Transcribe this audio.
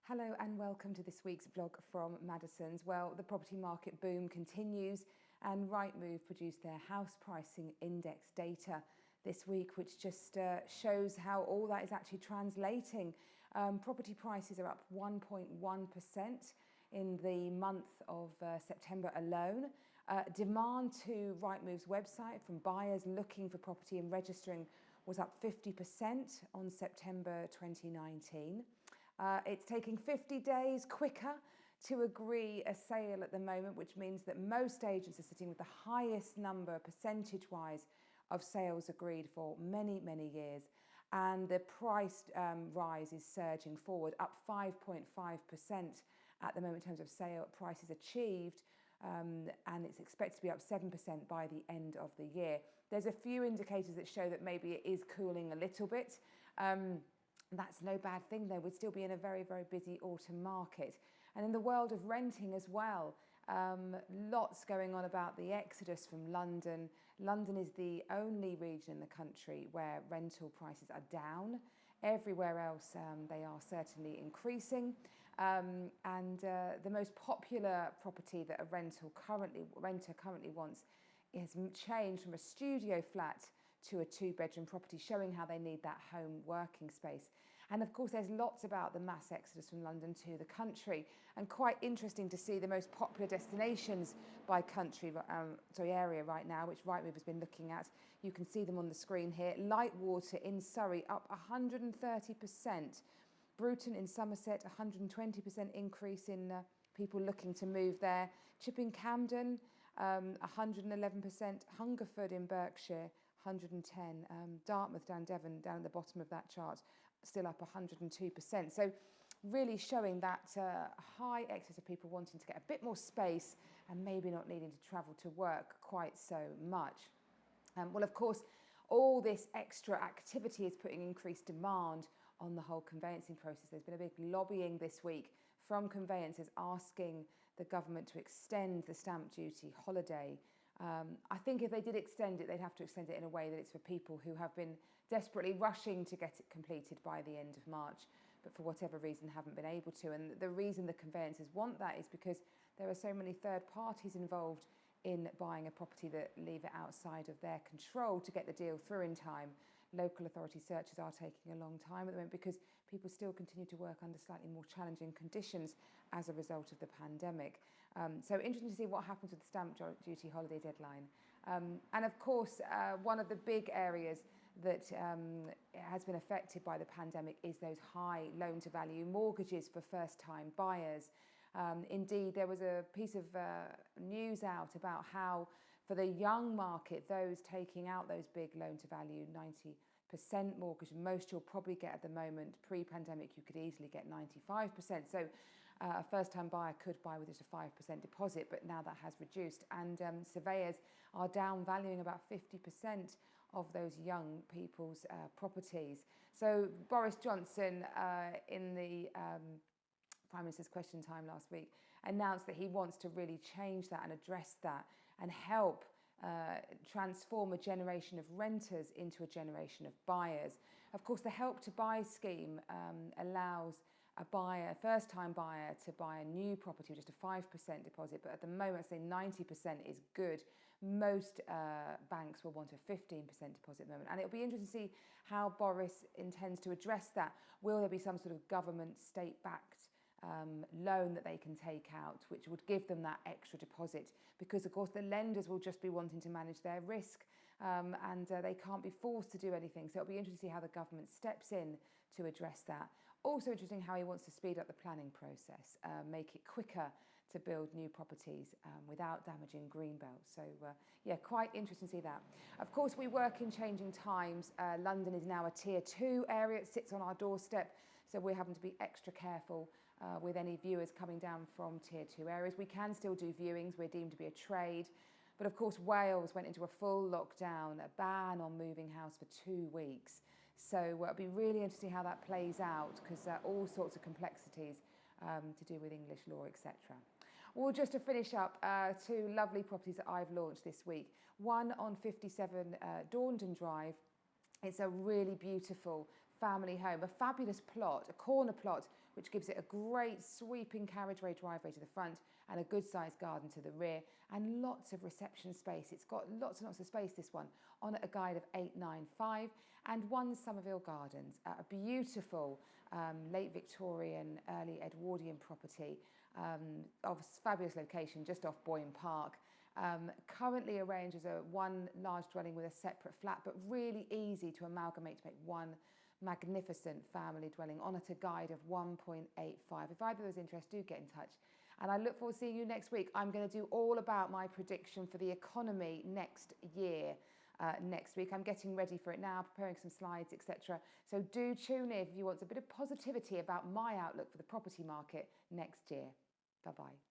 Hello and welcome to this week's vlog from Maddisons. Well, the property market boom continues and Rightmove produced their house pricing index data this week, which just shows how all that is actually translating. Property prices are up 1.1% in the month of September alone. Demand to Rightmove's website from buyers looking for property and registering was up 50% on September 2019. It's taking 50 days quicker to agree a sale at the moment, which means that most agents are sitting with the highest number percentage-wise of sales agreed for many, many years. And the price rise is surging forward, up 5.5% at the moment in terms of sale prices achieved, and it's expected to be up 7% by the end of the year. There's a few indicators that show that maybe it is cooling a little bit. That's no bad thing though. We'd still be in a very, very busy autumn market. And in the world of renting as well, lots going on about the exodus from London. London is the only region in the country where rental prices are down. Everywhere else, they are certainly increasing. The most popular property that a renter currently wants has changed from a studio flat to a two-bedroom property, showing how they need that home working space. And of course, there's lots about the mass exodus from London to the country, and quite interesting to see the most popular destinations by area right now, which Rightmove has been looking at. You can see them on the screen here. Lightwater in Surrey up 130%. Bruton in Somerset, 120% increase in people looking to move there. Chipping Camden, 111%. Hungerford in Berkshire, 110. Dartmouth down Devon, down at the bottom of that chart, still up 102%. So really showing that high excess of people wanting to get a bit more space and maybe not needing to travel to work quite so much. Well, of course, all this extra activity is putting increased demand on the whole conveyancing process. There's been a big lobbying this week from conveyancers asking the government to extend the stamp duty holiday. I think if they did extend it, they'd have to extend it in a way that it's for people who have been desperately rushing to get it completed by the end of March, but for whatever reason haven't been able to. And the reason the conveyancers want that is because there are so many third parties involved in buying a property that leave it outside of their control to get the deal through in time. Local authority searches are taking a long time at the moment because people still continue to work under slightly more challenging conditions as a result of the pandemic. So interesting to see what happens with the stamp duty holiday deadline. And of course, one of the big areas that has been affected by the pandemic is those high loan-to-value mortgages for first-time buyers. Indeed, there was a piece of news out about how for the young market, those taking out those big loan-to-value 90% mortgage, most you'll probably get at the moment. Pre-pandemic, you could easily get 95%. So a first-time buyer could buy with just a 5% deposit, but now that has reduced. And surveyors are down valuing about 50% of those young people's properties. So Boris Johnson, in the Prime Minister's Question Time last week, announced that he wants to really change that and address that and help transform a generation of renters into a generation of buyers. Of course, the Help to Buy scheme allows a first-time buyer to buy a new property with just a 5% deposit, but at the moment, I say 90% is good. Most banks will want a 15% deposit at the moment, and it'll be interesting to see how Boris intends to address that. Will there be some sort of government state-backed loan that they can take out, which would give them that extra deposit? Because of course the lenders will just be wanting to manage their risk, and they can't be forced to do anything. So it'll be interesting to see how the government steps in to address that. Also interesting how he wants to speed up the planning process, make it quicker to build new properties without damaging greenbelt. So yeah, quite interesting to see that. Of course, we work in changing times. London is now a tier 2 area. It sits on our doorstep, so we're having to be extra careful with any viewers coming down from tier 2 areas. We can still do viewings. We're deemed to be a trade. But of course, Wales went into a full lockdown, a ban on moving house for 2 weeks. So it'll be really interesting how that plays out, because all sorts of complexities to do with English law, etc. Well, just to finish up, 2 lovely properties that I've launched this week. One on 57 Dorndon Drive. It's a really beautiful family home, a fabulous plot, a corner plot, which gives it a great sweeping carriageway driveway to the front and a good sized garden to the rear, and lots of reception space. It's got lots and lots of space, this one, on at a guide of 895, and One Somerville Gardens, a beautiful late Victorian, early Edwardian property of fabulous location just off Boyne Park. Currently arranged as one large dwelling with a separate flat, but really easy to amalgamate to make one magnificent family dwelling on at a guide of 1.85. If either of those interests, do get in touch. And I look forward to seeing you next week. I'm going to do all about my prediction for the economy next year. Next week. I'm getting ready for it now, preparing some slides, etc. So do tune in if you want a bit of positivity about my outlook for the property market next year. Bye-bye.